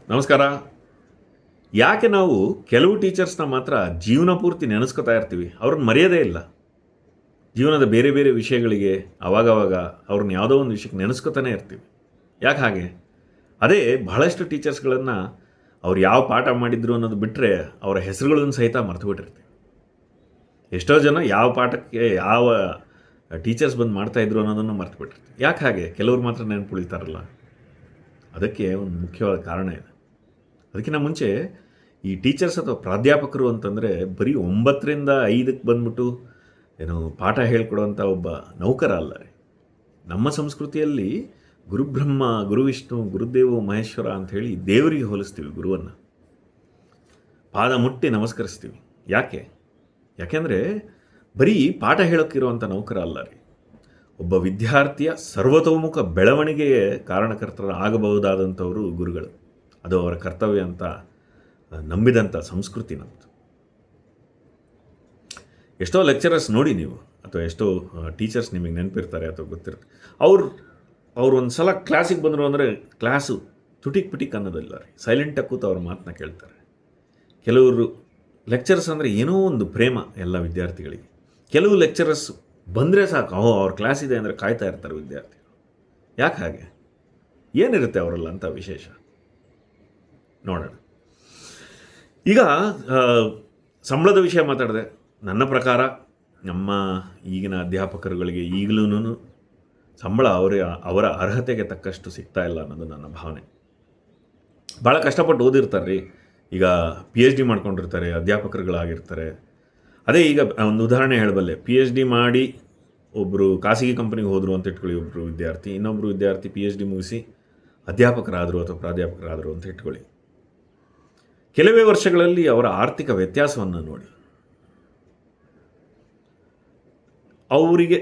ನಮಸ್ಕಾರ. ಯಾಕೆ ನಾವು ಕೆಲವು ಟೀಚರ್ಸ್ನ ಮಾತ್ರ ಜೀವನ ಪೂರ್ತಿ ನೆನೆಸ್ಕೊತಾ ಇರ್ತೀವಿ, ಅವ್ರನ್ನ ಮರೆಯೋದೇ ಇಲ್ಲ. ಜೀವನದ ಬೇರೆ ಬೇರೆ ವಿಷಯಗಳಿಗೆ ಅವಾಗವಾಗ ಅವ್ರನ್ನ ಯಾವುದೋ ಒಂದು ವಿಷಯಕ್ಕೆ ನೆನೆಸ್ಕೊತಾನೆ ಇರ್ತೀವಿ. ಯಾಕೆ ಹಾಗೆ? ಅದೇ ಬಹಳಷ್ಟು ಟೀಚರ್ಸ್ಗಳನ್ನು ಅವ್ರು ಯಾವ ಪಾಠ ಮಾಡಿದ್ರು ಅನ್ನೋದು ಬಿಟ್ಟರೆ ಅವರ ಹೆಸರುಗಳನ್ನು ಸಹಿತ ಮರ್ತು ಬಿಟ್ಟಿರ್ತೀವಿ. ಎಷ್ಟೋ ಜನ ಯಾವ ಪಾಠಕ್ಕೆ ಯಾವ ಟೀಚರ್ಸ್ ಬಂದು ಮಾಡ್ತಾಯಿದ್ರು ಅನ್ನೋದನ್ನು ಮರ್ತು ಬಿಟ್ಟಿರ್ತೀವಿ. ಯಾಕೆ ಹಾಗೆ? ಕೆಲವ್ರು ಮಾತ್ರ ನೆನಪುಳಿತಾರಲ್ಲ. ಅದಕ್ಕೆ ಒಂದು ಮುಖ್ಯವಾದ ಕಾರಣ ಇದೆ. ಅದಕ್ಕಿಂತ ಮುಂಚೆ ಈ ಟೀಚರ್ಸ್ ಅಥವಾ ಪ್ರಾಧ್ಯಾಪಕರು ಅಂತಂದರೆ ಬರೀ 9ರಿಂದ 5ಕ್ಕೆ ಬಂದ್ಬಿಟ್ಟು ಪಾಠ ಹೇಳ್ಕೊಡುವಂಥ ಒಬ್ಬ ನೌಕರ ಅಲ್ಲ ರೀ. ನಮ್ಮ ಸಂಸ್ಕೃತಿಯಲ್ಲಿ ಗುರುಬ್ರಹ್ಮ, ಗುರುವಿಷ್ಣು, ಗುರುದೇವೋ ಮಹೇಶ್ವರ ಅಂಥೇಳಿ ದೇವರಿಗೆ ಹೋಲಿಸ್ತೀವಿ ಗುರುವನ್ನು. ಪಾದ ಮುಟ್ಟಿ ನಮಸ್ಕರಿಸ್ತೀವಿ. ಯಾಕೆಂದರೆ ಬರೀ ಪಾಠ ಹೇಳೋಕ್ಕಿರುವಂಥ ನೌಕರ ಅಲ್ಲ ರೀ. ಒಬ್ಬ ವಿದ್ಯಾರ್ಥಿಯ ಸರ್ವತೋಮುಖ ಬೆಳವಣಿಗೆಗೆ ಕಾರಣಕರ್ತರಾಗಬಹುದಾದಂಥವರು ಗುರುಗಳು. ಅದು ಅವರ ಕರ್ತವ್ಯ ಅಂತ ನಂಬಿದಂಥ ಸಂಸ್ಕೃತಿ ನಮ್ಮದು. ಎಷ್ಟೋ ಲೆಕ್ಚರರ್ಸ್ ನೋಡಿ ನೀವು, ಅಥವಾ ಎಷ್ಟೋ ಟೀಚರ್ಸ್ ನಿಮಗೆ ನೆನಪಿರ್ತಾರೆ ಅಥವಾ ಗೊತ್ತಿರುತ್ತೆ. ಅವ್ರು ಒಂದು ಸಲ ಕ್ಲಾಸಿಗೆ ಬಂದರು ಅಂದರೆ ಕ್ಲಾಸು ತುಟಿಕ್ ಪಿಟಿಕ್ ಅನ್ನೋದಿಲ್ಲ ರೀ. ಸೈಲೆಂಟಾಗಿ ಕೂತು ಅವ್ರ ಮಾತನ್ನ ಕೇಳ್ತಾರೆ. ಕೆಲವರು ಲೆಕ್ಚರರ್ಸ್ ಅಂದರೆ ಏನೋ ಒಂದು ಪ್ರೇಮ ಎಲ್ಲ ವಿದ್ಯಾರ್ಥಿಗಳಿಗೆ. ಕೆಲವು ಲೆಕ್ಚರರ್ಸ್ ಬಂದರೆ ಸಾಕು, ಅವ್ರ ಕ್ಲಾಸ್ ಇದೆ ಅಂದರೆ ಕಾಯ್ತಾ ಇರ್ತಾರೆ ವಿದ್ಯಾರ್ಥಿಗಳು. ಯಾಕೆ ಹಾಗೆ? ಏನಿರುತ್ತೆ ಅವರಲ್ಲ ಅಂತ ವಿಶೇಷ? ನೋಡೋಣ. ಈಗ ಸಂಬಳದ ವಿಷಯ ಮಾತಾಡಿದೆ. ನನ್ನ ಪ್ರಕಾರ ನಮ್ಮ ಈಗಿನ ಅಧ್ಯಾಪಕರುಗಳಿಗೆ ಈಗಲೂ ಸಂಬಳ ಅವರ ಅರ್ಹತೆಗೆ ತಕ್ಕಷ್ಟು ಸಿಗ್ತಾ ಇಲ್ಲ ಅನ್ನೋದು ನನ್ನ ಭಾವನೆ. ಭಾಳ ಕಷ್ಟಪಟ್ಟು ಓದಿರ್ತಾರೆ ರೀ. ಈಗ PhD ಮಾಡ್ಕೊಂಡಿರ್ತಾರೆ, ಅಧ್ಯಾಪಕರುಗಳಾಗಿರ್ತಾರೆ. ಅದೇ ಈಗ ಒಂದು ಉದಾಹರಣೆ ಹೇಳಬಲ್ಲೆ. PhD ಮಾಡಿ ಒಬ್ಬರು ಖಾಸಗಿ ಕಂಪ್ನಿಗೆ ಹೋದರು ಅಂತ ಇಟ್ಕೊಳ್ಳಿ ಒಬ್ಬರು ವಿದ್ಯಾರ್ಥಿ. ಇನ್ನೊಬ್ಬರು ವಿದ್ಯಾರ್ಥಿ PhD ಮುಗಿಸಿ ಅಧ್ಯಾಪಕರಾದರು ಅಥವಾ ಪ್ರಾಧ್ಯಾಪಕರಾದರು ಅಂತ ಇಟ್ಕೊಳ್ಳಿ. ಕೆಲವೇ ವರ್ಷಗಳಲ್ಲಿ ಅವರ ಆರ್ಥಿಕ ವ್ಯತ್ಯಾಸವನ್ನು ನೋಡಿ. ಅವರಿಗೆ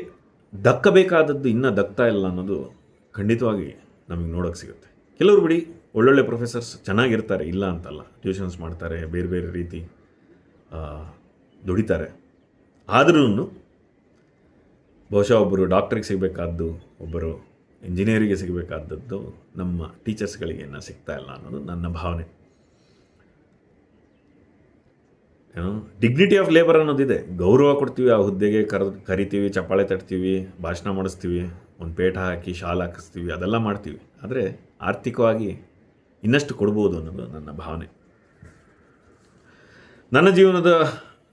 ದಕ್ಕಬೇಕಾದದ್ದು ಇನ್ನೂ ದಕ್ತಾ ಇಲ್ಲ ಅನ್ನೋದು ಖಂಡಿತವಾಗಿ ನಮಗೆ ನೋಡೋಕ್ಕೆ ಸಿಗುತ್ತೆ. ಕೆಲವರು ಬಿಡಿ, ಒಳ್ಳೊಳ್ಳೆ ಪ್ರೊಫೆಸರ್ಸ್ ಚೆನ್ನಾಗಿರ್ತಾರೆ, ಇಲ್ಲ ಅಂತಲ್ಲ. ಟ್ಯೂಷನ್ಸ್ ಮಾಡ್ತಾರೆ, ಬೇರೆ ಬೇರೆ ರೀತಿ ದುಡಿತಾರೆ. ಆದ್ರೂ ಬಹುಶಃ ಒಬ್ಬರು ಡಾಕ್ಟ್ರಿಗೆ ಸಿಗಬೇಕಾದ್ದು, ಒಬ್ಬರು ಇಂಜಿನಿಯರಿಗೆ ಸಿಗಬೇಕಾದದ್ದು ನಮ್ಮ ಟೀಚರ್ಸ್ಗಳಿಗೆ ಇನ್ನೂ ಸಿಗ್ತಾ ಇಲ್ಲ ಅನ್ನೋದು ನನ್ನ ಭಾವನೆ. ಡಿಗ್ನಿಟಿ ಆಫ್ ಲೇಬರ್ ಅನ್ನೋದಿದೆ. ಗೌರವ ಕೊಡ್ತೀವಿ, ಆ ಹುದ್ದೆಗೆ ಕರಿತೀವಿ, ಚಪ್ಪಾಳೆ ತಟ್ತೀವಿ, ಭಾಷಣ ಮಾಡಿಸ್ತೀವಿ, ಒಂದು ಪೇಟ ಹಾಕಿ ಶಾಲ್ ಹಾಕಿಸ್ತೀವಿ, ಅದೆಲ್ಲ ಮಾಡ್ತೀವಿ. ಆದರೆ ಆರ್ಥಿಕವಾಗಿ ಇನ್ನಷ್ಟು ಕೊಡ್ಬೋದು ಅನ್ನೋದು ನನ್ನ ಭಾವನೆ.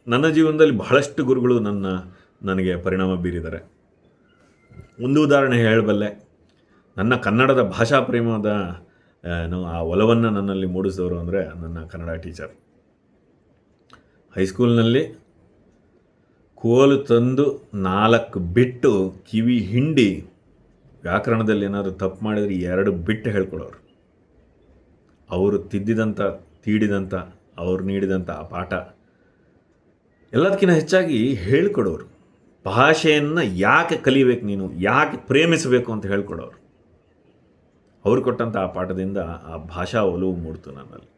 ನನ್ನ ಜೀವನದಲ್ಲಿ ಬಹಳಷ್ಟು ಗುರುಗಳು ನನಗೆ ಪರಿಣಾಮ ಬೀರಿದ್ದಾರೆ. ಒಂದು ಉದಾಹರಣೆ ಹೇಳಬಲ್ಲೆ. ನನ್ನ ಕನ್ನಡದ ಭಾಷಾ ಪ್ರೇಮದ ಆ ಒಲವನ್ನು ನನ್ನಲ್ಲಿ ಮೂಡಿಸಿದವರು ಅಂದರೆ ನನ್ನ ಕನ್ನಡ ಟೀಚರ್. ಹೈಸ್ಕೂಲ್ನಲ್ಲಿ ಕೋಲು ತಂದು 4 ಬಿಟ್ಟು ಕಿವಿ ಹಿಂಡಿ ವ್ಯಾಕರಣದಲ್ಲಿ ಏನಾದರೂ ತಪ್ಪು ಮಾಡಿದರೆ 2 ಬಿಟ್ಟು ಹೇಳ್ಕೊಡೋರು. ಅವರು ತಿದ್ದಿದಂಥ, ತೀಡಿದಂಥ, ಅವ್ರು ನೀಡಿದಂಥ ಆ ಪಾಠ ಎಲ್ಲದಕ್ಕಿಂತ ಹೆಚ್ಚಾಗಿ ಹೇಳ್ಕೊಡೋರು. ಭಾಷೆಯನ್ನು ಯಾಕೆ ಕಲಿಬೇಕು, ನೀನು ಯಾಕೆ ಪ್ರೇಮಿಸಬೇಕು ಅಂತ ಹೇಳ್ಕೊಡೋರು. ಅವ್ರು ಕೊಟ್ಟಂಥ ಆ ಪಾಠದಿಂದ ಆ ಭಾಷಾ ಒಲವು ಮೂಡ್ತು ನನ್ನಲ್ಲಿ.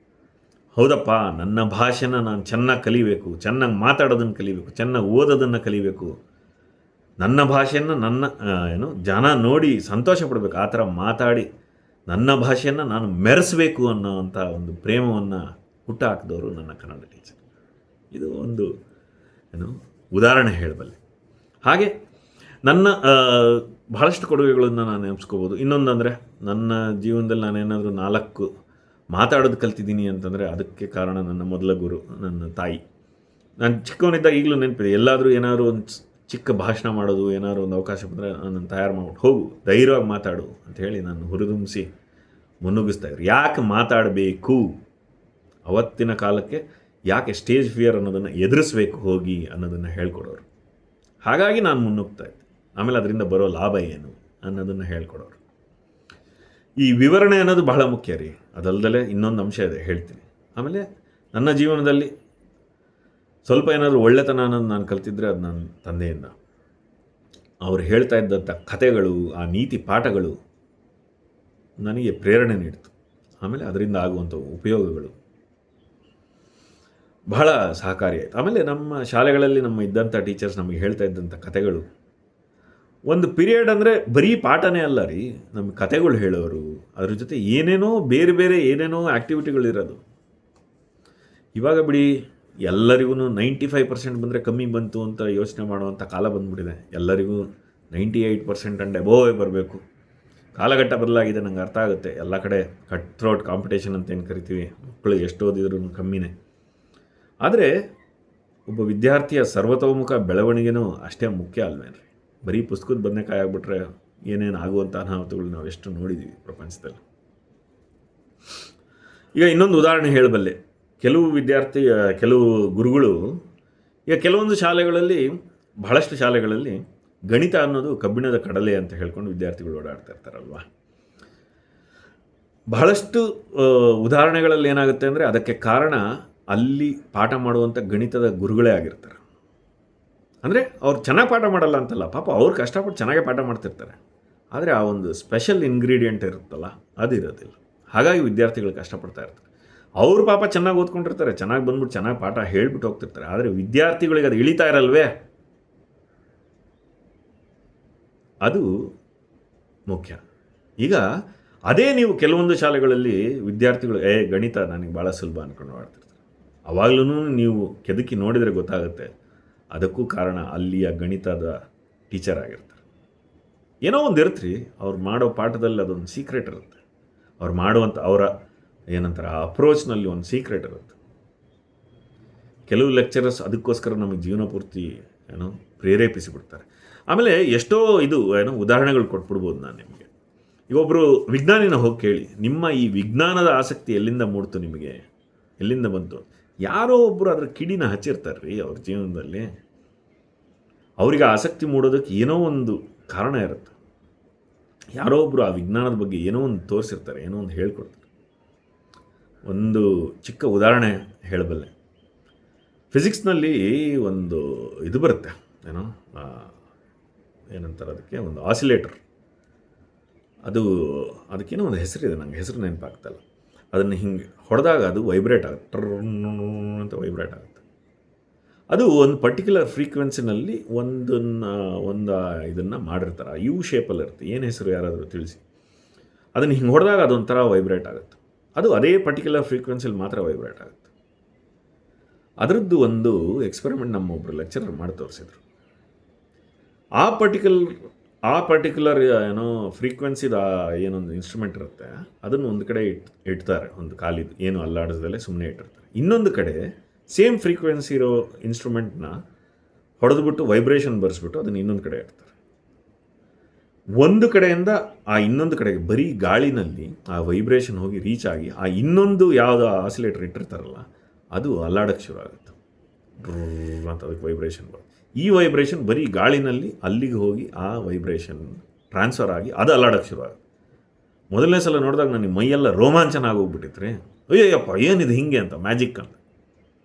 ಹೌದಪ್ಪ, ನನ್ನ ಭಾಷೆನ ನಾನು ಚೆನ್ನಾಗಿ ಕಲಿಬೇಕು, ಚೆನ್ನಾಗಿ ಮಾತಾಡೋದನ್ನು ಕಲಿಬೇಕು, ಚೆನ್ನಾಗಿ ಓದೋದನ್ನು ಕಲಿಬೇಕು, ನನ್ನ ಭಾಷೆಯನ್ನು ಜನ ನೋಡಿ ಸಂತೋಷ ಪಡಬೇಕು, ಆ ಥರ ಮಾತಾಡಿ ನನ್ನ ಭಾಷೆಯನ್ನು ನಾನು ಮೆರೆಸಬೇಕು ಅನ್ನೋವಂಥ ಒಂದು ಪ್ರೇಮವನ್ನು ಹುಟ್ಟು ಹಾಕಿದವರು ನನ್ನ ಕನ್ನಡ ಟೀಚರ್. ಇದು ಒಂದು ಉದಾಹರಣೆ ಹೇಳಬಲ್ಲೆ. ಹಾಗೆ ನನ್ನ ಬಹಳಷ್ಟು ಕೊಡುಗೆಗಳನ್ನು ನಾನು ನೆನೆಸ್ಕೋಬೋದು. ಇನ್ನೊಂದಂದರೆ, ನನ್ನ ಜೀವನದಲ್ಲಿ ನಾನೇನಾದರೂ 4 ಮಾತಾಡೋದು ಕಲ್ತಿದ್ದೀನಿ ಅಂತಂದರೆ ಅದಕ್ಕೆ ಕಾರಣ ನನ್ನ ಮೊದಲ ಗುರು, ನನ್ನ ತಾಯಿ. ನಾನು ಚಿಕ್ಕವನಿದ್ದ ಈಗಲೂ ನೆನಪಿದೆ. ಎಲ್ಲಾದರೂ ಏನಾದರೂ ಒಂದು ಚಿಕ್ಕ ಭಾಷಣ ಮಾಡೋದು, ಏನಾದರೂ ಒಂದು ಅವಕಾಶ ಬಂದರೆ ನನ್ನನ್ನು ತಯಾರು ಮಾಡ್ಬಿಟ್ಟು, ಹೋಗು ಧೈರ್ಯವಾಗಿ ಮಾತಾಡು ಅಂಥೇಳಿ ನಾನು ಹುರಿದುಂಬಿಸಿ ಮುನ್ನುಗ್ಗಿಸ್ತಾಯಿದ್ರು. ಯಾಕೆ ಮಾತಾಡಬೇಕು, ಅವತ್ತಿನ ಕಾಲಕ್ಕೆ ಯಾಕೆ ಸ್ಟೇಜ್ ಫಿಯರ್ ಅನ್ನೋದನ್ನು ಎದುರಿಸಬೇಕು ಹೋಗಿ ಅನ್ನೋದನ್ನು ಹೇಳ್ಕೊಡೋರು. ಹಾಗಾಗಿ ನಾನು ಮುನ್ನುಗ್ತಾಯಿದ್ದೆ. ಆಮೇಲೆ ಅದರಿಂದ ಬರೋ ಲಾಭ ಏನು ಅನ್ನೋದನ್ನು ಹೇಳ್ಕೊಡೋರು. ಈ ವಿವರಣೆ ಅನ್ನೋದು ಬಹಳ ಮುಖ್ಯ ರೀ. ಅದಲ್ಲದೆ ಇನ್ನೊಂದು ಅಂಶ ಇದೆ, ಹೇಳ್ತೀನಿ. ಆಮೇಲೆ ನನ್ನ ಜೀವನದಲ್ಲಿ ಸ್ವಲ್ಪ ಏನಾದರೂ ಒಳ್ಳೆತನ ಅನ್ನೋದು ನಾನು ಕಲ್ತಿದ್ರೆ ಅದು ನನ್ನ ತಂದೆಯಿಂದ. ಅವರು ಹೇಳ್ತಾ ಇದ್ದಂಥ ಕಥೆಗಳು, ಆ ನೀತಿ ಪಾಠಗಳು ನನಗೆ ಪ್ರೇರಣೆ ನೀಡಿತು. ಆಮೇಲೆ ಅದರಿಂದ ಆಗುವಂಥ ಉಪಯೋಗಗಳು ಬಹಳ ಸಹಕಾರಿಯಾಯಿತು. ಆಮೇಲೆ ನಮ್ಮ ಶಾಲೆಗಳಲ್ಲಿ ಇದ್ದಂಥ ಟೀಚರ್ಸ್ ನಮಗೆ ಹೇಳ್ತಾ ಇದ್ದಂಥ ಕಥೆಗಳು, ಒಂದು ಪೀರಿಯಡ್ ಅಂದರೆ ಬರೀ ಪಾಠನೇ ಅಲ್ಲ ರೀ, ನಮಗೆ ಕಥೆಗಳು ಹೇಳೋರು, ಅದ್ರ ಜೊತೆ ಏನೇನೋ ಬೇರೆ ಬೇರೆ ಏನೇನೋ ಆ್ಯಕ್ಟಿವಿಟಿಗಳಿರೋದು. ಇವಾಗ ಬಿಡಿ, ಎಲ್ಲರಿಗೂ 95% ಬಂದರೆ ಕಮ್ಮಿ ಬಂತು ಅಂತ ಯೋಚನೆ ಮಾಡುವಂಥ ಕಾಲ ಬಂದ್ಬಿಟ್ಟಿದೆ. ಎಲ್ಲರಿಗೂ 98% ಆ್ಯಂಡ್ ಅಬೋವೇ ಬರಬೇಕು. ಕಾಲಘಟ್ಟ ಬದಲಾಗಿದೆ, ನಂಗೆ ಅರ್ಥ ಆಗುತ್ತೆ. ಎಲ್ಲ ಕಡೆ ಕಟ್ ಥ್ರೋಟ್ ಕಾಂಪಿಟೇಷನ್ ಅಂತ ಏನು ಕರಿತೀವಿ, ಮಕ್ಕಳು ಎಷ್ಟು ಓದಿದ್ರೂ ಕಮ್ಮಿನೇ. ಆದರೆ ಒಬ್ಬ ವಿದ್ಯಾರ್ಥಿಯ ಸರ್ವತೋಮುಖ ಬೆಳವಣಿಗೆನೂ ಅಷ್ಟೇ ಮುಖ್ಯ ಅಲ್ವೇನ್ರಿ. ಬರೀ ಪುಸ್ತಕದ ಬದನೆಕಾಯಿ ಆಗಿಬಿಟ್ರೆ ಏನೇನು ಆಗುವಂಥ ಅನಾಹುತಗಳು ನಾವು ಎಷ್ಟು ನೋಡಿದ್ದೀವಿ ಪ್ರಪಂಚದಲ್ಲಿ. ಈಗ ಇನ್ನೊಂದು ಉದಾಹರಣೆ ಹೇಳಬಲ್ಲೆ. ಕೆಲವು ಗುರುಗಳು, ಈಗ ಕೆಲವೊಂದು ಶಾಲೆಗಳಲ್ಲಿ, ಬಹಳಷ್ಟು ಶಾಲೆಗಳಲ್ಲಿ ಗಣಿತ ಅನ್ನೋದು ಕಬ್ಬಿಣದ ಕಡಲೆ ಅಂತ ಹೇಳ್ಕೊಂಡು ವಿದ್ಯಾರ್ಥಿಗಳು ಓಡಾಡ್ತಾ ಇರ್ತಾರಲ್ವ. ಬಹಳಷ್ಟು ಉದಾಹರಣೆಗಳಲ್ಲಿ ಏನಾಗುತ್ತೆ ಅಂದರೆ ಅದಕ್ಕೆ ಕಾರಣ ಅಲ್ಲಿ ಪಾಠ ಮಾಡುವಂಥ ಗಣಿತದ ಗುರುಗಳೇ ಆಗಿರ್ತಾರೆ. ಅಂದರೆ ಅವ್ರು ಚೆನ್ನಾಗಿ ಪಾಠ ಮಾಡಲ್ಲ ಅಂತಲ್ಲ, ಪಾಪ ಅವ್ರು ಕಷ್ಟಪಟ್ಟು ಚೆನ್ನಾಗೇ ಪಾಠ ಮಾಡ್ತಿರ್ತಾರೆ. ಆದರೆ ಆ ಒಂದು ಸ್ಪೆಷಲ್ ಇಂಗ್ರೀಡಿಯೆಂಟ್ ಇರುತ್ತಲ್ಲ, ಅದು ಇರೋದಿಲ್ಲ. ಹಾಗಾಗಿ ವಿದ್ಯಾರ್ಥಿಗಳು ಕಷ್ಟಪಡ್ತಾ ಇರ್ತಾರೆ. ಅವರು ಪಾಪ ಚೆನ್ನಾಗಿ ಓದ್ಕೊಂಡಿರ್ತಾರೆ, ಚೆನ್ನಾಗಿ ಬಂದ್ಬಿಟ್ಟು ಚೆನ್ನಾಗಿ ಪಾಠ ಹೇಳ್ಬಿಟ್ಟು ಹೋಗ್ತಿರ್ತಾರೆ. ಆದರೆ ವಿದ್ಯಾರ್ಥಿಗಳಿಗೆ ಅದು ಇಳಿತಾ ಇರಲ್ವೇ, ಅದು ಮುಖ್ಯ. ಈಗ ಅದೇ ನೀವು ಕೆಲವೊಂದು ಶಾಲೆಗಳಲ್ಲಿ ವಿದ್ಯಾರ್ಥಿಗಳು ಗಣಿತ ನನಗೆ ಭಾಳ ಸುಲಭ ಅಂದ್ಕೊಂಡು ಮಾಡ್ತಿರ್ತಾರೆ. ಅವಾಗಲೂ ನೀವು ಕೆದಕಿ ನೋಡಿದರೆ ಗೊತ್ತಾಗುತ್ತೆ, ಅದಕ್ಕೂ ಕಾರಣ ಅಲ್ಲಿಯ ಗಣಿತದ ಟೀಚರ್ ಆಗಿರ್ತಾರೆ. ಏನೋ ಒಂದು ಇರುತ್ತೆ ರೀ, ಅವ್ರು ಮಾಡೋ ಪಾಠದಲ್ಲಿ ಅದೊಂದು ಸೀಕ್ರೆಟ್ ಇರುತ್ತೆ. ಅವ್ರು ಮಾಡುವಂಥ ಅವರ ಏನಂತಾರೆ ಆ ಅಪ್ರೋಚ್ನಲ್ಲಿ ಒಂದು ಸೀಕ್ರೆಟ್ ಇರುತ್ತೆ. ಕೆಲವು ಲೆಕ್ಚರರ್ಸ್ ಅದಕ್ಕೋಸ್ಕರ ನಮಗೆ ಜೀವನ ಪೂರ್ತಿ ಪ್ರೇರೇಪಿಸಿಬಿಡ್ತಾರೆ. ಆಮೇಲೆ ಎಷ್ಟೋ ಉದಾಹರಣೆಗಳು ಕೊಟ್ಬಿಡ್ಬೋದು ನಾನು ನಿಮಗೆ. ಈಗ ಒಬ್ಬರು ವಿಜ್ಞಾನಿನ ಹೋಗಿ ಕೇಳಿ, ನಿಮ್ಮ ಈ ವಿಜ್ಞಾನದ ಆಸಕ್ತಿ ಎಲ್ಲಿಂದ ಮೂಡ್ತು, ನಿಮಗೆ ಎಲ್ಲಿಂದ ಬಂತು? ಯಾರೋ ಒಬ್ಬರು ಅದರ ಕಿಡಿನ ಹಚ್ಚಿರ್ತಾರೆ ರೀ ಅವ್ರ ಜೀವನದಲ್ಲಿ. ಅವರಿಗೆ ಆಸಕ್ತಿ ಮೂಡೋದಕ್ಕೆ ಏನೋ ಒಂದು ಕಾರಣ ಇರುತ್ತೆ. ಯಾರೋ ಒಬ್ಬರು ಆ ವಿಜ್ಞಾನದ ಬಗ್ಗೆ ಏನೋ ಒಂದು ತೋರಿಸಿರ್ತಾರೆ, ಏನೋ ಒಂದು ಹೇಳ್ಕೊಡ್ತಾರೆ. ಒಂದು ಚಿಕ್ಕ ಉದಾಹರಣೆ ಹೇಳಬಲ್ಲೆ. ಫಿಸಿಕ್ಸ್ನಲ್ಲಿ ಒಂದು ಇದು ಬರುತ್ತೆ, ಏನಂತಾರೆ ಅದಕ್ಕೆ, ಒಂದು ಆಸಿಲೇಟರ್. ಅದಕ್ಕೇನೋ ಒಂದು ಹೆಸರಿದೆ, ನನಗೆ ಹೆಸರು ನೆನಪಾಗ್ತಲ್ಲ. ಅದನ್ನು ಹಿಂಗೆ ಹೊಡೆದಾಗ ಅದು ವೈಬ್ರೇಟ್ ಆಗುತ್ತೆ, ಅಂತ ವೈಬ್ರೇಟ್ ಆಗುತ್ತೆ. ಅದು ಒಂದು ಪರ್ಟಿಕ್ಯುಲರ್ ಫ್ರೀಕ್ವೆನ್ಸಿನಲ್ಲಿ ಒಂದು ಇದನ್ನು ಮಾಡಿರ್ತಾರೆ. ಯು ಶೇಪಲ್ಲಿ ಇರುತ್ತೆ. ಏನು ಹೆಸರು ಯಾರಾದರೂ ತಿಳಿಸಿ. ಅದನ್ನು ಹಿಂಗೆ ಹೊಡೆದಾಗ ಅದೊಂಥರ ವೈಬ್ರೇಟ್ ಆಗುತ್ತೆ. ಅದು ಅದೇ ಪರ್ಟಿಕ್ಯುಲರ್ ಫ್ರೀಕ್ವೆನ್ಸಿಯಲ್ಲಿ ಮಾತ್ರ ವೈಬ್ರೇಟ್ ಆಗುತ್ತೆ. ಅದರದ್ದು ಒಂದು ಎಕ್ಸ್ಪೆರಿಮೆಂಟ್ ನಮ್ಮೊಬ್ಬರು ಲೆಕ್ಚರರ್ ಮಾಡಿ ತೋರಿಸಿದ್ರು. ಆ ಪರ್ಟಿಕ್ಯುಲರ್ ಫ್ರೀಕ್ವೆನ್ಸಿದ ಏನೊಂದು ಇನ್ಸ್ಟ್ರೂಮೆಂಟ್ ಇರುತ್ತೆ, ಅದನ್ನು ಒಂದು ಕಡೆ ಇಡ್ತಾರೆ, ಒಂದು ಖಾಲಿದು, ಏನು ಅಲ್ಲಾಡಿಸ್ದಲ್ಲೇ ಸುಮ್ಮನೆ ಇಟ್ಟಿರ್ತಾರೆ. ಇನ್ನೊಂದು ಕಡೆ ಸೇಮ್ ಫ್ರೀಕ್ವೆನ್ಸಿ ಇರೋ ಇನ್ಸ್ಟ್ರೂಮೆಂಟ್ನ ಹೊಡೆದ್ಬಿಟ್ಟು ವೈಬ್ರೇಷನ್ ಬರೆಸ್ಬಿಟ್ಟು ಅದನ್ನು ಇನ್ನೊಂದು ಕಡೆ ಇಡ್ತಾರೆ. ಒಂದು ಕಡೆಯಿಂದ ಆ ಇನ್ನೊಂದು ಕಡೆಗೆ ಬರೀ ಗಾಳಿನಲ್ಲಿ ಆ ವೈಬ್ರೇಷನ್ ಹೋಗಿ ರೀಚ್ ಆಗಿ ಆ ಇನ್ನೊಂದು ಯಾವುದೋ ಆಸಿಲೇಟರ್ ಇಟ್ಟಿರ್ತಾರಲ್ಲ, ಅದು ಅಲ್ಲಾಡೋಕ್ಕೆ ಶುರು ಆಗುತ್ತೆ. ಅಂತ ಅದಕ್ಕೆ ವೈಬ್ರೇಷನ್ ಬರುತ್ತೆ. ಈ ವೈಬ್ರೇಷನ್ ಬರೀ ಗಾಳಿನಲ್ಲಿ ಅಲ್ಲಿಗೆ ಹೋಗಿ ಆ ವೈಬ್ರೇಷನ್ ಟ್ರಾನ್ಸ್ಫರ್ ಆಗಿ ಅದು ಅಲ್ಲಾಡೋಕ್ಕೆ ಶುರು ಆಗುತ್ತೆ. ಮೊದಲನೇ ಸಲ ನೋಡಿದಾಗ ನನಗೆ ಮೈಯೆಲ್ಲ ರೋಮಾಂಚನ ಆಗೋಗ್ಬಿಟ್ಟಿತ್ತು ರೀ. ಅಯ್ಯಯ್ಯಪ್ಪ, ಏನಿದೆ ಹಿಂಗೆ ಅಂತ, ಮ್ಯಾಜಿಕ್ ಅಂತ.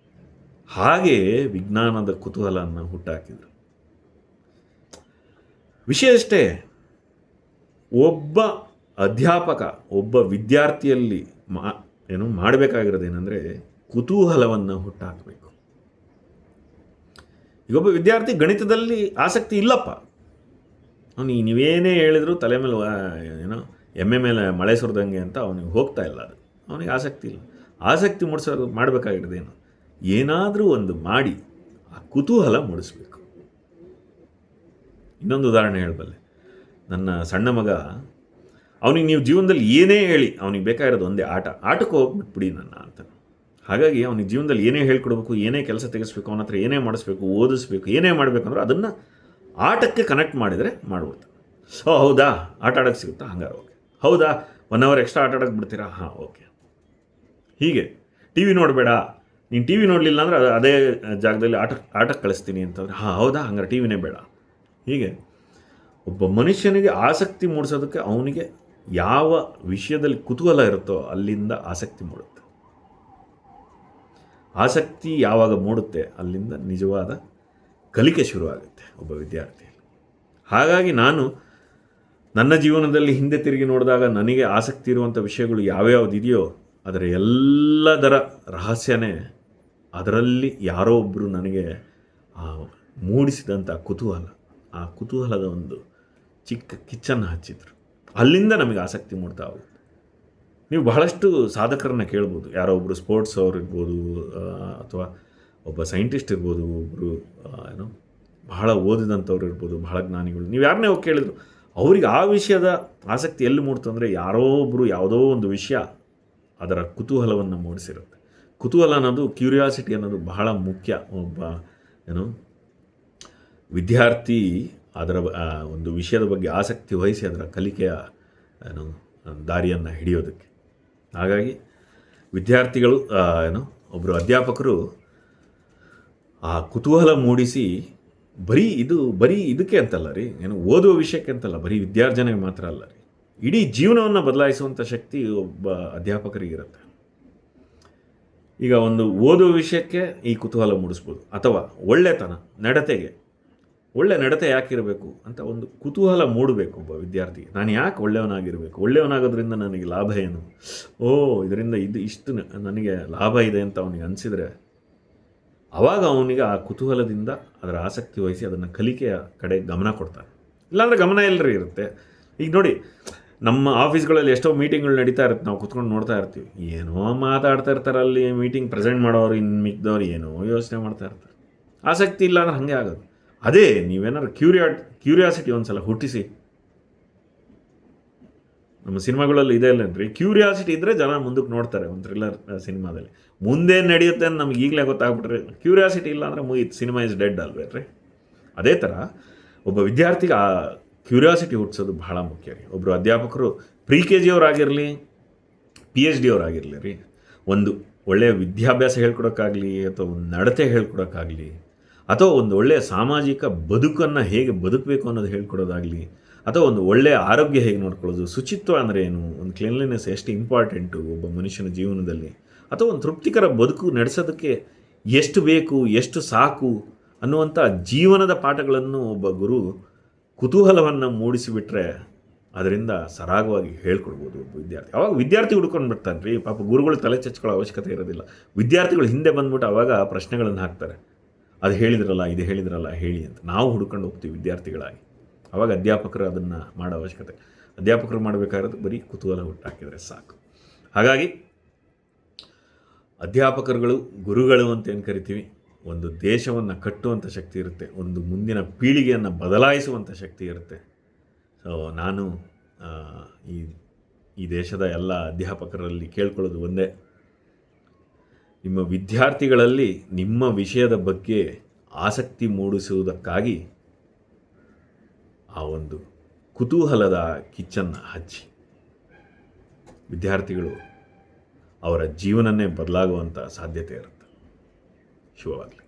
ಹಾಗೆ ವಿಜ್ಞಾನದ ಕುತೂಹಲವನ್ನು ಹುಟ್ಟಾಕಿದ್ರು. ವಿಷಯ ಅಷ್ಟೇ, ಒಬ್ಬ ಅಧ್ಯಾಪಕ ಒಬ್ಬ ವಿದ್ಯಾರ್ಥಿಯಲ್ಲಿ ಮಾಡಬೇಕಾಗಿರೋದೇನೆಂದರೆ ಕುತೂಹಲವನ್ನು ಹುಟ್ಟಾಕಬೇಕು. ಈಗೊಬ್ಬ ವಿದ್ಯಾರ್ಥಿ ಗಣಿತದಲ್ಲಿ ಆಸಕ್ತಿ ಇಲ್ಲಪ್ಪ, ಅವನಿಗೆ ನೀವೇನೇ ಹೇಳಿದ್ರು ತಲೆ ಮೇಲೆ ಎಮ್ಮೆ ಮೇಲೆ ಮಳೆ ಸುರಿದಂಗೆ ಅಂತ ಅವನಿಗೆ ಹೋಗ್ತಾ ಇಲ್ಲ. ಅದು ಅವನಿಗೆ ಆಸಕ್ತಿ ಇಲ್ಲ. ಆಸಕ್ತಿ ಮೂಡಿಸೋದು ಮಾಡಬೇಕಾಗಿರೋದೇನು, ಏನಾದರೂ ಒಂದು ಮಾಡಿ ಆ ಕುತೂಹಲ ಮೂಡಿಸ್ಬೇಕು. ಇನ್ನೊಂದು ಉದಾಹರಣೆ ಹೇಳಬಲ್ಲೆ. ನನ್ನ ಸಣ್ಣ ಮಗ, ಅವನಿಗೆ ನೀವು ಜೀವನದಲ್ಲಿ ಏನೇ ಹೇಳಿ ಅವನಿಗೆ ಬೇಕಾಗಿರೋದು ಒಂದೇ ಆಟಕ್ಕೆ ಹೋಗ್ಬಿಟ್ಬಿಡಿ ನನ್ನ ಅಂತ. ಹಾಗಾಗಿ ಅವನಿಗೆ ಜೀವನದಲ್ಲಿ ಏನೇ ಹೇಳ್ಕೊಡ್ಬೇಕು, ಏನೇ ಕೆಲಸ ತೆಗೆಸ್ಬೇಕು, ಅವನ ಹತ್ರ ಏನೇ ಮಾಡಿಸ್ಬೇಕು, ಓದಿಸ್ಬೇಕು, ಏನೇ ಮಾಡಬೇಕಂದ್ರೆ ಅದನ್ನು ಆಟಕ್ಕೆ ಕನೆಕ್ಟ್ ಮಾಡಿದರೆ ಮಾಡ್ಬಿಡ್ತಾನೆ. ಹೌದಾ, ಆಟ ಆಡೋಕ್ಕೆ ಸಿಗುತ್ತಾ, ಹಂಗಾರೆ ಓಕೆ. ಹೌದಾ, 1 hour ಎಕ್ಸ್ಟ್ರಾ ಆಟ ಆಡೋಕ್ಕೆ ಬಿಡ್ತೀರಾ, ಹಾಂ ಓಕೆ. ಹೀಗೆ ಟಿ ವಿ ನೋಡಬೇಡ, ನೀನು ಟಿ ವಿ ನೋಡಲಿಲ್ಲ ಅಂದರೆ ಅದೇ ಜಾಗದಲ್ಲಿ ಆಟಕ್ಕೆ ಕಳಿಸ್ತೀನಿ ಅಂತಂದರೆ, ಹಾಂ ಹೌದಾ, ಹಂಗಾರೆ ಟಿ ವಿನೇ ಬೇಡ. ಹೀಗೆ ಒಬ್ಬ ಮನುಷ್ಯನಿಗೆ ಆಸಕ್ತಿ ಮೂಡಿಸೋದಕ್ಕೆ ಅವನಿಗೆ ಯಾವ ವಿಷಯದಲ್ಲಿ ಕುತೂಹಲ ಇರುತ್ತೋ ಅಲ್ಲಿಂದ ಆಸಕ್ತಿ ಮೂಡುತ್ತೆ. ಆಸಕ್ತಿ ಯಾವಾಗ ಮೂಡುತ್ತೆ ಅಲ್ಲಿಂದ ನಿಜವಾದ ಕಲಿಕೆ ಶುರುವಾಗುತ್ತೆ ಒಬ್ಬ ವಿದ್ಯಾರ್ಥಿಯಲ್ಲಿ. ಹಾಗಾಗಿ ನಾನು ನನ್ನ ಜೀವನದಲ್ಲಿ ಹಿಂದೆ ತಿರುಗಿ ನೋಡಿದಾಗ ನನಗೆ ಆಸಕ್ತಿ ಇರುವಂಥ ವಿಷಯಗಳು ಯಾವ್ಯಾವುದಿದೆಯೋ ಅದರ ಎಲ್ಲದರ ರಹಸ್ಯನೇ ಅದರಲ್ಲಿ ಯಾರೋ ಒಬ್ಬರು ನನಗೆ ಮೂಡಿಸಿದಂಥ ಕುತೂಹಲ. ಆ ಕುತೂಹಲದ ಒಂದು ಚಿಕ್ಕ ಕಿಚ್ಚನ್ನು ಹಚ್ಚಿದ್ರು. ಅಲ್ಲಿಂದ ನಮಗೆ ಆಸಕ್ತಿ ಮೂಡ್ತಾ ಹೋಗುತ್ತೆ. ನೀವು ಬಹಳಷ್ಟು ಸಾಧಕರನ್ನ ಕೇಳ್ಬೋದು. ಯಾರೋ ಒಬ್ಬರು ಸ್ಪೋರ್ಟ್ಸ್ ಅವ್ರು ಇರ್ಬೋದು, ಅಥವಾ ಒಬ್ಬ ಸೈಂಟಿಸ್ಟ್ ಇರ್ಬೋದು, ಒಬ್ಬರು ಏನೋ ಬಹಳ ಓದಿದಂಥವ್ರು ಇರ್ಬೋದು, ಬಹಳ ಜ್ಞಾನಿಗಳು. ನೀವು ಯಾರನ್ನೇ ಹೋಗಿ ಕೇಳಿದ್ರು ಅವ್ರಿಗೆ ಆ ವಿಷಯದ ಆಸಕ್ತಿ ಎಲ್ಲಿ ಮೂಡ್ತು ಅಂದರೆ, ಯಾರೋ ಒಬ್ಬರು ಯಾವುದೋ ಒಂದು ವಿಷಯ ಅದರ ಕುತೂಹಲವನ್ನು ಮೂಡಿಸಿರುತ್ತೆ. ಕುತೂಹಲ ಅನ್ನೋದು, ಕ್ಯೂರಿಯಾಸಿಟಿ ಅನ್ನೋದು ಬಹಳ ಮುಖ್ಯ. ಒಬ್ಬ ಏನು ವಿದ್ಯಾರ್ಥಿ ಅದರ ಒಂದು ವಿಷಯದ ಬಗ್ಗೆ ಆಸಕ್ತಿ ವಹಿಸಿ ಅದರ ಕಲಿಕೆಯ ಏನು ದಾರಿಯನ್ನು ಹಿಡಿಯೋದಕ್ಕೆ. ಹಾಗಾಗಿ ವಿದ್ಯಾರ್ಥಿಗಳು ಒಬ್ಬರು ಅಧ್ಯಾಪಕರು ಆ ಕುತೂಹಲ ಮೂಡಿಸಿ, ಬರೀ ಇದಕ್ಕೆ ಅಂತಲ್ಲ ರೀ, ಓದುವ ವಿಷಯಕ್ಕೆ ಅಂತಲ್ಲ, ಬರೀ ವಿದ್ಯಾರ್ಜನೆಗೆ ಮಾತ್ರ ಅಲ್ಲ ರೀ, ಇಡೀ ಜೀವನವನ್ನು ಬದಲಾಯಿಸುವಂಥ ಶಕ್ತಿ ಒಬ್ಬ ಅಧ್ಯಾಪಕರಿಗಿರುತ್ತೆ. ಈಗ ಒಂದು ಓದುವ ವಿಷಯಕ್ಕೆ ಈ ಕುತೂಹಲ ಮೂಡಿಸ್ಬೋದು, ಅಥವಾ ಒಳ್ಳೆತನ, ಒಳ್ಳೆ ನಡತೆ ಯಾಕಿರಬೇಕು ಅಂತ ಒಂದು ಕುತೂಹಲ ಮೂಡಬೇಕು ಒಬ್ಬ ವಿದ್ಯಾರ್ಥಿಗೆ. ನಾನು ಯಾಕೆ ಒಳ್ಳೆಯವನಾಗಿರಬೇಕು, ಒಳ್ಳೆಯವನಾಗೋದ್ರಿಂದ ನನಗೆ ಲಾಭ ಏನು, ಇದರಿಂದ ಇಷ್ಟು ನನಗೆ ಲಾಭ ಇದೆ ಅಂತ ಅವನಿಗೆ ಅನಿಸಿದರೆ, ಆವಾಗ ಅವನಿಗೆ ಆ ಕುತೂಹಲದಿಂದ ಅದರ ಆಸಕ್ತಿ ವಹಿಸಿ ಅದನ್ನು ಕಲಿಕೆಯ ಕಡೆ ಗಮನ ಕೊಡ್ತಾನೆ. ಇಲ್ಲಾಂದರೆ ಗಮನ ಎಲ್ಲರೂ ಇರುತ್ತೆ. ಈಗ ನೋಡಿ, ನಮ್ಮ ಆಫೀಸ್ಗಳಲ್ಲಿ ಎಷ್ಟೋ ಮೀಟಿಂಗ್ಗಳು ನಡೀತಾ ಇರುತ್ತೆ, ನಾವು ಕುತ್ಕೊಂಡು ನೋಡ್ತಾ ಇರ್ತೀವಿ. ಏನೋ ಮಾತಾಡ್ತಾ ಇರ್ತಾರೆ ಅಲ್ಲಿ, ಮೀಟಿಂಗ್ ಪ್ರೆಸೆಂಟ್ ಮಾಡೋರು, ಇನ್ನು ಮಿಕ್ದವ್ರು ಏನೋ ಯೋಚನೆ ಮಾಡ್ತಾ ಇರ್ತಾರೆ. ಆಸಕ್ತಿ ಇಲ್ಲ ಅಂದ್ರೆ ಹಾಗೆ ಆಗೋದು. ಅದೇ ನೀವೇನಾದ್ರು ಕ್ಯೂರಿಯಾಸಿಟಿ ಒಂದು ಸಲ ಹುಟ್ಟಿಸಿ. ನಮ್ಮ ಸಿನಿಮಾಗಳಲ್ಲಿ ಇದೆ ಅಲ್ಲೇನ್ರಿ, ಕ್ಯೂರಿಯಾಸಿಟಿ ಇದ್ದರೆ ಜನ ಮುಂದಕ್ಕೆ ನೋಡ್ತಾರೆ. ಒಂದು ಥ್ರಿಲ್ಲರ್ ಸಿನಿಮಾದಲ್ಲಿ ಮುಂದೇನು ನಡೆಯುತ್ತೆ ಅಂತ ನಮ್ಗೆ ಈಗಲೇ ಗೊತ್ತಾಗ್ಬಿಟ್ರೆ, ಕ್ಯೂರಿಯಾಸಿಟಿ ಇಲ್ಲ ಅಂದರೆ ಮುಗೀತು, ಸಿನಿಮಾ ಇಸ್ ಡೆಡ್ ಅಲ್ವೇನ್ರಿ. ಅದೇ ಥರ ಒಬ್ಬ ವಿದ್ಯಾರ್ಥಿಗೆ ಆ ಕ್ಯೂರಿಯಾಸಿಟಿ ಹುಟ್ಟಿಸೋದು ಬಹಳ ಮುಖ್ಯ ರೀ. ಒಬ್ಬರು ಅಧ್ಯಾಪಕರು KG ಅವರಾಗಿರಲಿ, PhD ಅವರಾಗಿರಲಿ ರೀ, ಒಂದು ಒಳ್ಳೆಯ ವಿದ್ಯಾಭ್ಯಾಸ ಹೇಳ್ಕೊಡೋಕ್ಕಾಗಲಿ, ಅಥವಾ ಒಂದು ನಡತೆ ಹೇಳ್ಕೊಡೋಕ್ಕಾಗಲಿ, ಅಥವಾ ಒಂದು ಒಳ್ಳೆಯ ಸಾಮಾಜಿಕ ಬದುಕನ್ನು ಹೇಗೆ ಬದುಕಬೇಕು ಅನ್ನೋದು ಹೇಳ್ಕೊಡೋದಾಗಲಿ, ಅಥವಾ ಒಂದು ಒಳ್ಳೆಯ ಆರೋಗ್ಯ ಹೇಗೆ ನೋಡ್ಕೊಳ್ಳೋದು, ಶುಚಿತ್ವ ಅಂದರೆ ಏನು, ಒಂದು ಕ್ಲೀನ್ಲಿನೆಸ್ ಎಷ್ಟು ಇಂಪಾರ್ಟೆಂಟು ಒಬ್ಬ ಮನುಷ್ಯನ ಜೀವನದಲ್ಲಿ, ಅಥವಾ ಒಂದು ತೃಪ್ತಿಕರ ಬದುಕು ನಡೆಸೋದಕ್ಕೆ ಎಷ್ಟು ಬೇಕು, ಎಷ್ಟು ಸಾಕು ಅನ್ನುವಂಥ ಜೀವನದ ಪಾಠಗಳನ್ನು ಒಬ್ಬ ಗುರು ಕುತೂಹಲವನ್ನು ಮೂಡಿಸಿಬಿಟ್ರೆ ಅದರಿಂದ ಸರಾಗವಾಗಿ ಹೇಳ್ಕೊಡ್ಬೋದು ಒಬ್ಬ ವಿದ್ಯಾರ್ಥಿ. ಅವಾಗ ವಿದ್ಯಾರ್ಥಿ ಹುಡ್ಕೊಂಡು ಬಿಡ್ತಾನೆ ರೀ. ಪಾಪ ಗುರುಗಳು ತಲೆ ಚಚ್ಕೊಳ್ಳೋ ಅವಶ್ಯಕತೆ ಇರೋದಿಲ್ಲ. ವಿದ್ಯಾರ್ಥಿಗಳು ಹಿಂದೆ ಬಂದ್ಬಿಟ್ಟು ಅವಾಗ ಪ್ರಶ್ನೆಗಳನ್ನು ಹಾಕ್ತಾರೆ. ಅದು ಹೇಳಿದ್ರಲ್ಲ, ಇದು ಹೇಳಿದ್ರಲ್ಲ, ಹೇಳಿ ಅಂತ ನಾವು ಹುಡ್ಕೊಂಡು ಹೋಗ್ತೀವಿ ವಿದ್ಯಾರ್ಥಿಗಳಾಗಿ. ಅವಾಗ ಅಧ್ಯಾಪಕರು ಅದನ್ನು ಮಾಡೋ ಅವಶ್ಯಕತೆ. ಅಧ್ಯಾಪಕರು ಮಾಡಬೇಕಾಗಿರೋದು ಬರೀ ಕುತೂಹಲ ಹುಟ್ಟಾಕಿದರೆ ಸಾಕು. ಹಾಗಾಗಿ ಅಧ್ಯಾಪಕರುಗಳು, ಗುರುಗಳು ಅಂತ ಏನು ಕರಿತೀವಿ, ಒಂದು ದೇಶವನ್ನು ಕಟ್ಟುವಂಥ ಶಕ್ತಿ ಇರುತ್ತೆ, ಒಂದು ಮುಂದಿನ ಪೀಳಿಗೆಯನ್ನು ಬದಲಾಯಿಸುವಂಥ ಶಕ್ತಿ ಇರುತ್ತೆ. ಸೊ ನಾನು ಈ ದೇಶದ ಎಲ್ಲ ಅಧ್ಯಾಪಕರಲ್ಲಿ ಕೇಳ್ಕೊಳ್ಳೋದು ಒಂದೇ, ನಿಮ್ಮ ವಿದ್ಯಾರ್ಥಿಗಳಲ್ಲಿ ನಿಮ್ಮ ವಿಷಯದ ಬಗ್ಗೆ ಆಸಕ್ತಿ ಮೂಡಿಸುವುದಕ್ಕಾಗಿ ಆ ಒಂದು ಕುತೂಹಲದ ಕಿಚ್ಚನ್ನು ಹಚ್ಚಿ. ವಿದ್ಯಾರ್ಥಿಗಳು ಅವರ ಜೀವನನೇ ಬದಲಾಗುವಂಥ ಸಾಧ್ಯತೆ ಇರುತ್ತೆ. ಶುಭವಾಗಲಿ.